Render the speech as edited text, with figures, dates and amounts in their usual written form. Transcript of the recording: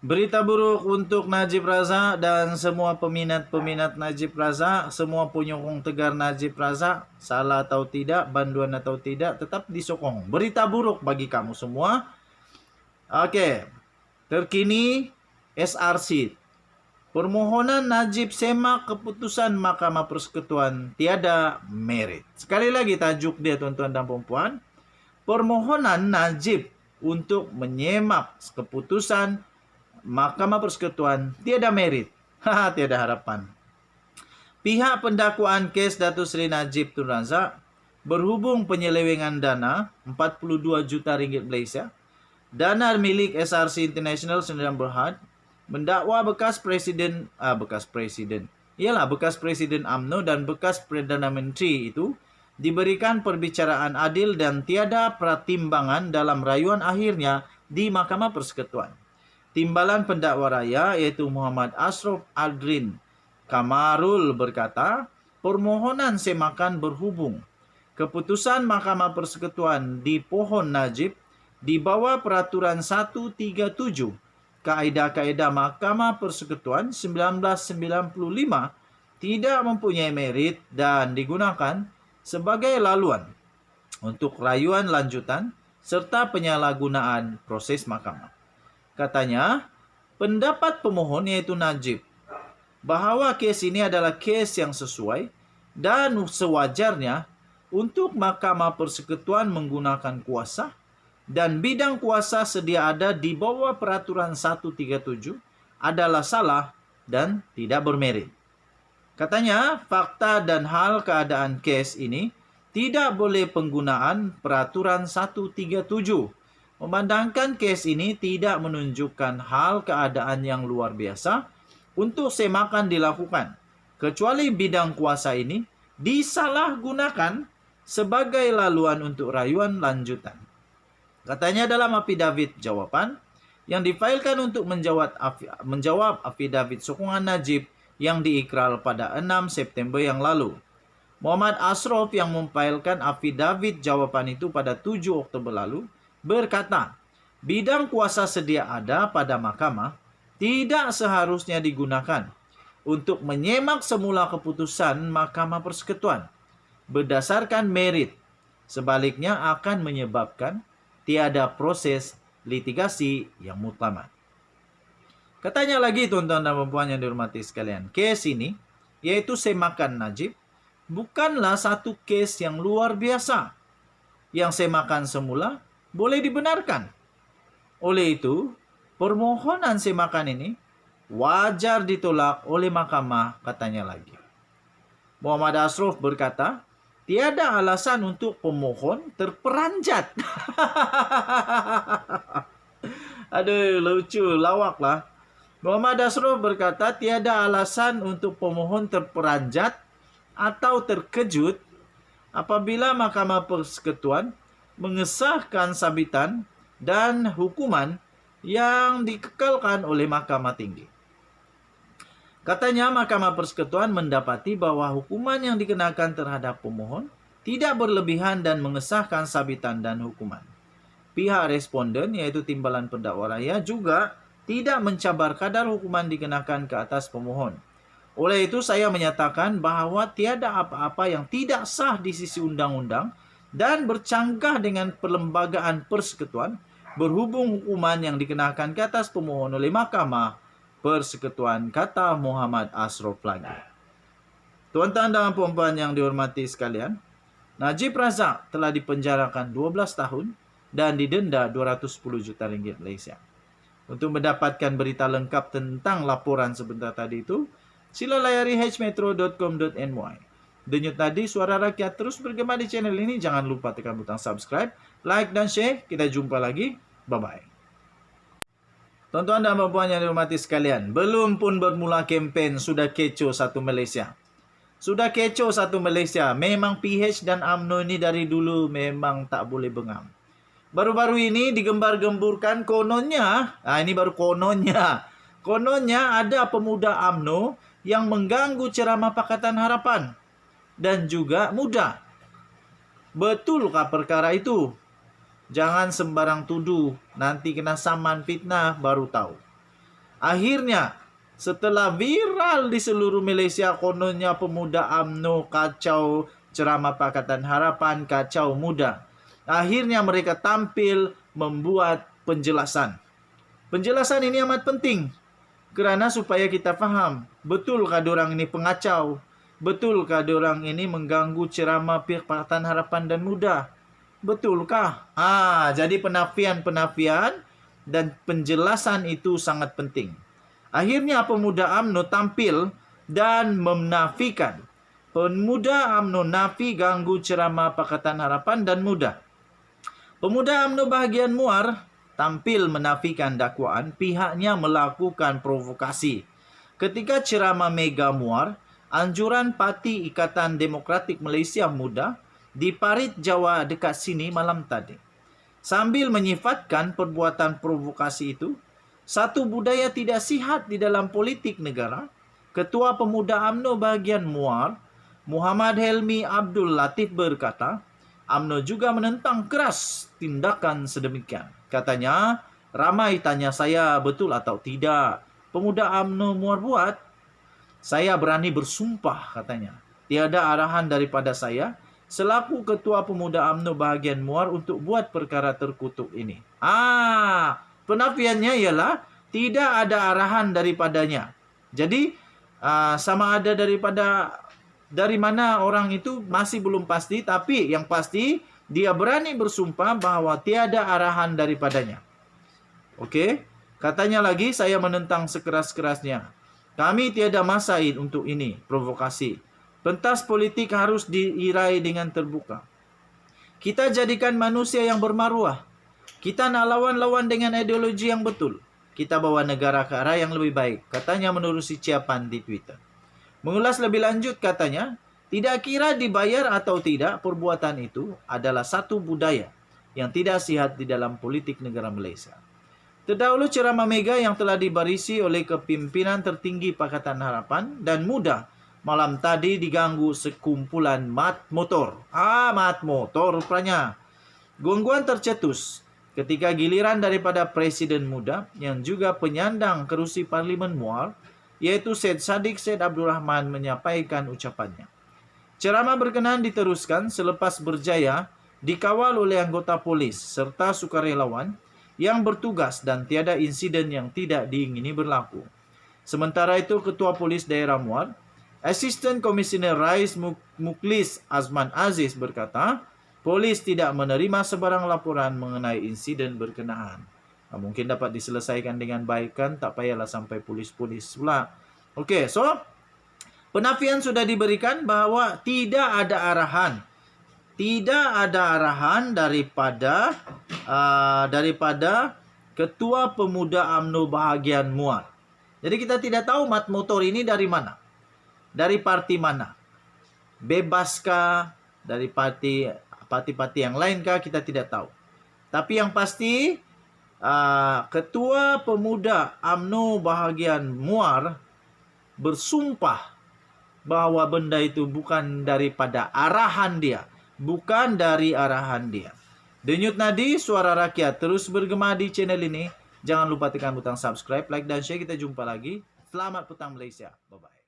Berita buruk untuk Najib Razak dan semua peminat-peminat Najib Razak, semua penyokong tegar Najib Razak, salah atau tidak, banduan atau tidak, tetap disokong. Berita buruk bagi kamu semua. Oke, terkini SRC. Permohonan Najib semak keputusan Mahkamah Persekutuan tiada merit. Sekali lagi tajuk dia tuan-tuan dan puan-puan. Permohonan Najib untuk menyemak keputusan Mahkamah Persekutuan tiada merit. Tiada harapan. Pihak pendakwaan kes Datuk Seri Najib Tun Razak berhubung penyelewengan dana 42 juta ringgit Malaysia, dana milik SRC International Sdn Bhd, mendakwa bekas presiden UMNO dan bekas Perdana Menteri itu diberikan perbicaraan adil dan tiada pertimbangan dalam rayuan akhirnya di Mahkamah Persekutuan. Timbalan pendakwa raya iaitu Muhammad Ashraf Aldrin Kamarul berkata, permohonan semakan berhubung. Keputusan Mahkamah Persekutuan di pohon Najib di bawah Peraturan 137 Kaedah-Kaedah Mahkamah Persekutuan 1995 tidak mempunyai merit dan digunakan sebagai laluan untuk rayuan lanjutan serta penyalahgunaan proses mahkamah. Katanya, pendapat pemohon iaitu Najib bahawa kes ini adalah kes yang sesuai dan sewajarnya untuk Mahkamah Persekutuan menggunakan kuasa dan bidang kuasa sedia ada di bawah Peraturan 137 adalah salah dan tidak bermerit. Katanya, fakta dan hal keadaan kes ini tidak boleh penggunaan Peraturan 137. Memandangkan kes ini tidak menunjukkan hal keadaan yang luar biasa untuk semakan dilakukan, kecuali bidang kuasa ini disalahgunakan sebagai laluan untuk rayuan lanjutan. Katanya dalam affidavit jawapan yang difailkan untuk menjawab affidavit sokongan Najib yang diikrar pada 6 September yang lalu. Muhammad Ashraf yang memfailkan affidavit jawapan itu pada 7 Oktober lalu berkata, bidang kuasa sedia ada pada mahkamah tidak seharusnya digunakan untuk menyemak semula keputusan Mahkamah Persekutuan berdasarkan merit. Sebaliknya akan menyebabkan tiada proses litigasi yang muktamad. Katanya lagi tuan-tuan dan puan yang dihormati sekalian, kes ini yaitu semakan Najib bukanlah satu kes yang luar biasa. Yang semakan semula boleh dibenarkan. Oleh itu, permohonan semakan ini wajar ditolak oleh mahkamah, katanya lagi. Muhammad Ashraf berkata, tiada alasan untuk pemohon terperanjat. Aduh, lucu, lawak lah. Muhammad Ashraf berkata, tiada alasan untuk pemohon terperanjat atau terkejut apabila Mahkamah Persekutuan mengesahkan sabitan dan hukuman yang dikekalkan oleh Mahkamah Tinggi. Katanya Mahkamah Persekutuan mendapati bahwa hukuman yang dikenakan terhadap pemohon tidak berlebihan dan mengesahkan sabitan dan hukuman. Pihak responden iaitu timbalan pendakwa raya juga tidak mencabar kadar hukuman dikenakan ke atas pemohon. Oleh itu saya menyatakan bahawa tiada apa-apa yang tidak sah di sisi undang-undang dan bercanggah dengan perlembagaan persekutuan berhubung hukuman yang dikenakan ke atas pemohon oleh Mahkamah Persekutuan, kata Muhammad Ashraf lagi. Tuan-tuan dan puan-puan yang dihormati sekalian, Najib Razak telah dipenjarakan 12 tahun dan didenda 210 juta ringgit Malaysia. Untuk mendapatkan berita lengkap tentang laporan sebentar tadi itu, sila layari hmetro.com.my. Denyut nadi suara rakyat terus bergema di channel ini. Jangan lupa tekan butang subscribe, like dan share. Kita jumpa lagi. Bye-bye. Tuan-tuan dan puan yang dihormati sekalian, belum pun bermula kempen sudah kecoh satu Malaysia. Sudah kecoh satu Malaysia. Memang PH dan UMNO ini dari dulu memang tak boleh bengam. Baru-baru ini digembar-gemburkan kononnya, ini baru kononnya. Kononnya ada pemuda UMNO yang mengganggu ceramah Pakatan Harapan dan juga muda. Betulkah perkara itu? Jangan sembarang tuduh, nanti kena saman fitnah baru tahu. Akhirnya, setelah viral di seluruh Malaysia, kononnya pemuda UMNO kacau ceramah Pakatan Harapan, kacau muda. Akhirnya mereka tampil membuat penjelasan. Penjelasan ini amat penting kerana supaya kita faham, betulkah diorang ini pengacau? Betulkah diorang ini mengganggu ceramah pihak Pakatan Harapan dan Muda? Betulkah? Jadi penafian-penafian dan penjelasan itu sangat penting. Akhirnya pemuda UMNO tampil dan menafikan. Pemuda UMNO nafi ganggu ceramah Pakatan Harapan dan Muda. Pemuda UMNO bahagian Muar tampil menafikan dakwaan pihaknya melakukan provokasi. Ketika ceramah Mega Muar, anjuran Parti Ikatan Demokratik Malaysia Muda di Parit Jawa dekat sini malam tadi. Sambil menyifatkan perbuatan provokasi itu, satu budaya tidak sihat di dalam politik negara, Ketua Pemuda UMNO bahagian Muar, Muhammad Helmi Abdul Latif berkata, UMNO juga menentang keras tindakan sedemikian. Katanya, ramai tanya saya betul atau tidak pemuda UMNO Muar buat. Saya berani bersumpah, katanya. Tiada arahan daripada saya selaku Ketua Pemuda UMNO bahagian Muar untuk buat perkara terkutuk ini. Penafiannya ialah tidak ada arahan daripadanya. Jadi, sama ada dari mana orang itu masih belum pasti, tapi yang pasti dia berani bersumpah bahawa tiada arahan daripadanya. Okey, katanya lagi, saya menentang sekeras-kerasnya. Kami tiada masa untuk ini, provokasi. Pentas politik harus diirai dengan terbuka. Kita jadikan manusia yang bermaruah. Kita nak lawan-lawan dengan ideologi yang betul. Kita bawa negara ke arah yang lebih baik, katanya menerusi ciapan di Twitter. Mengulas lebih lanjut katanya, tidak kira dibayar atau tidak, perbuatan itu adalah satu budaya yang tidak sihat di dalam politik negara Malaysia. Terdahulu ceramah Mega yang telah dibarisi oleh kepimpinan tertinggi Pakatan Harapan dan Muda malam tadi diganggu sekumpulan mat motor. Mat motor rupanya. Gangguan tercetus ketika giliran daripada Presiden Muda yang juga penyandang kerusi Parlimen Muar, yaitu Syed Saddiq Syed Abdul Rahman menyampaikan ucapannya. Ceramah berkenaan diteruskan selepas berjaya dikawal oleh anggota polis serta sukarelawan yang bertugas dan tiada insiden yang tidak diingini berlaku. Sementara itu, Ketua Polis Daerah Muar, Assistant Commissioner Rais Muklis Azman Aziz berkata, polis tidak menerima sebarang laporan mengenai insiden berkenaan. Mungkin dapat diselesaikan dengan baik kan, tak payahlah sampai polis-polis pula. Okey, so penafian sudah diberikan bahawa tidak ada arahan. Tidak ada arahan daripada Ketua Pemuda UMNO bahagian Muar. Jadi kita tidak tahu mat motor ini dari mana. Dari parti mana. Bebaskah dari parti-parti yang lainkah, kita tidak tahu. Tapi yang pasti Ketua Pemuda UMNO bahagian Muar bersumpah bahawa benda itu bukan daripada arahan dia. Bukan dari arahan dia. Denyut Nadi, Suara Rakyat terus bergema di channel ini. Jangan lupa tekan butang subscribe, like dan share. Kita jumpa lagi. Selamat petang Malaysia. Bye-bye.